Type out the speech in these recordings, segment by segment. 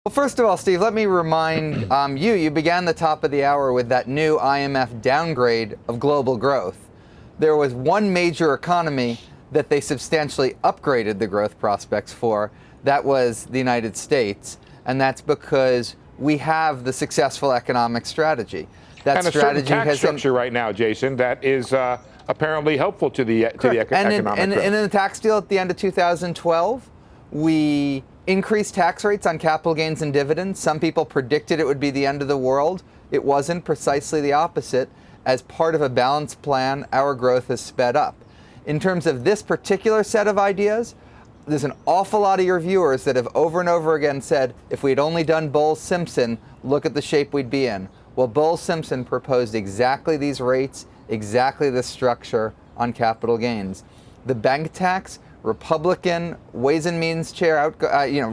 Well, first of all, Steve, let me remind you began the top of the hour with that new IMF downgrade of global growth. There was one major economy that they substantially upgraded the growth prospects for. That was the United States. And that's because we have the successful economic strategy. That and a strategy certain tax has structure right now, Jason, that is apparently helpful to the economic growth. And in the tax deal at the end of 2012, we increased tax rates on capital gains and dividends. Some people predicted it would be the end of the world. It wasn't, precisely the opposite. As part of a balanced plan, our growth has sped up. In terms of this particular set of ideas, there's an awful lot of your viewers that have over and over again said, if we'd only done Bowles-Simpson, look at the shape we'd be in. Well, Bowles-Simpson proposed exactly these rates, exactly this structure on capital gains. The bank tax, Republican Ways and Means Chair,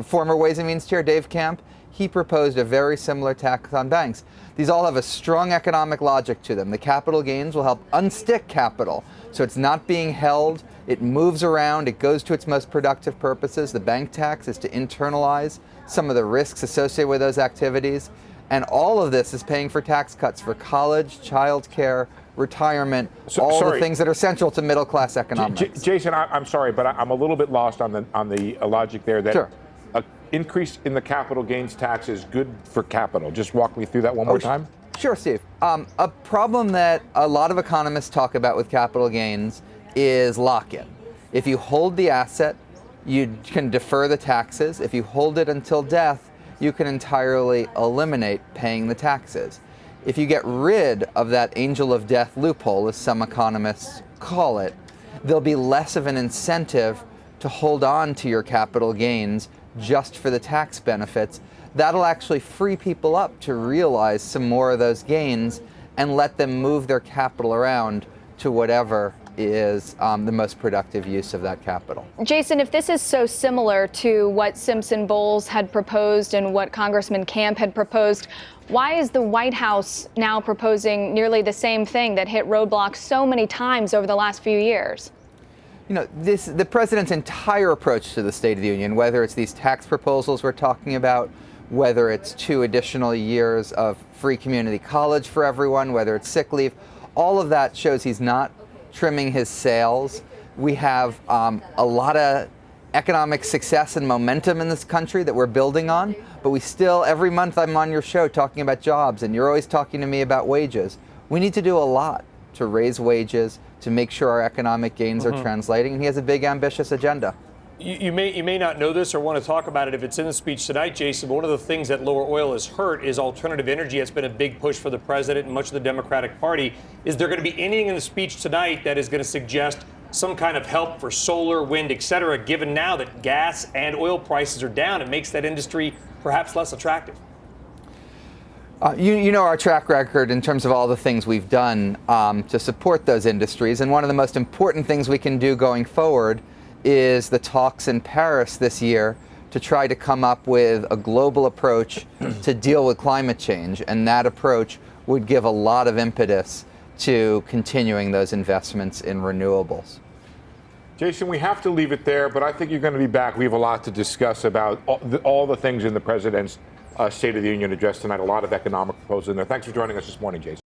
former Ways and Means Chair Dave Camp, he proposed a very similar tax on banks. These all have a strong economic logic to them. The capital gains will help unstick capital, so it's not being held, it moves around, it goes to its most productive purposes. The bank tax is to internalize some of the risks associated with those activities, and all of this is paying for tax cuts for college, child care, retirement, the things that are central to middle-class economics. Jason, I'm sorry, but I'm a little bit lost on the logic there that sure. An increase in the capital gains tax is good for capital. Just walk me through that one more time. Sure, Steve. A problem that a lot of economists talk about with capital gains is lock-in. If you hold the asset, you can defer the taxes. If you hold it until death, you can entirely eliminate paying the taxes. If you get rid of that angel of death loophole, as some economists call it, there'll be less of an incentive to hold on to your capital gains just for the tax benefits. That'll actually free people up to realize some more of those gains and let them move their capital around to whatever is the most productive use of that capital. Jason, if this is so similar to what Simpson-Bowles had proposed and what Congressman Camp had proposed, why is the White House now proposing nearly the same thing that hit roadblocks so many times over the last few years? You know, the president's entire approach to the State of the Union, whether it's these tax proposals we're talking about, whether it's 2 additional years of free community college for everyone, whether it's sick leave, all of that shows he's not trimming his sails. We have a lot of economic success and momentum in this country that we're building on, but we still, every month I'm on your show talking about jobs, and you're always talking to me about wages. We need to do a lot to raise wages, to make sure our economic gains are translating, and he has a big, ambitious agenda. You may not know this or want to talk about it if it's in the speech tonight, Jason, but one of the things that lower oil has hurt is alternative energy. It's been a big push for the president and much of the Democratic Party. Is there going to be anything in the speech tonight that is going to suggest some kind of help for solar, wind, et cetera, given now that gas and oil prices are down? It makes that industry perhaps less attractive. You know our track record in terms of all the things we've done to support those industries, and one of the most important things we can do going forward is the talks in Paris this year to try to come up with a global approach to deal with climate change, and that approach would give a lot of impetus to continuing those investments in renewables. Jason, we have to leave it there, but I think you're going to be back. We have a lot to discuss about all the things in the president's State of the Union address tonight, a lot of economic proposals in there. Thanks for joining us this morning, Jason.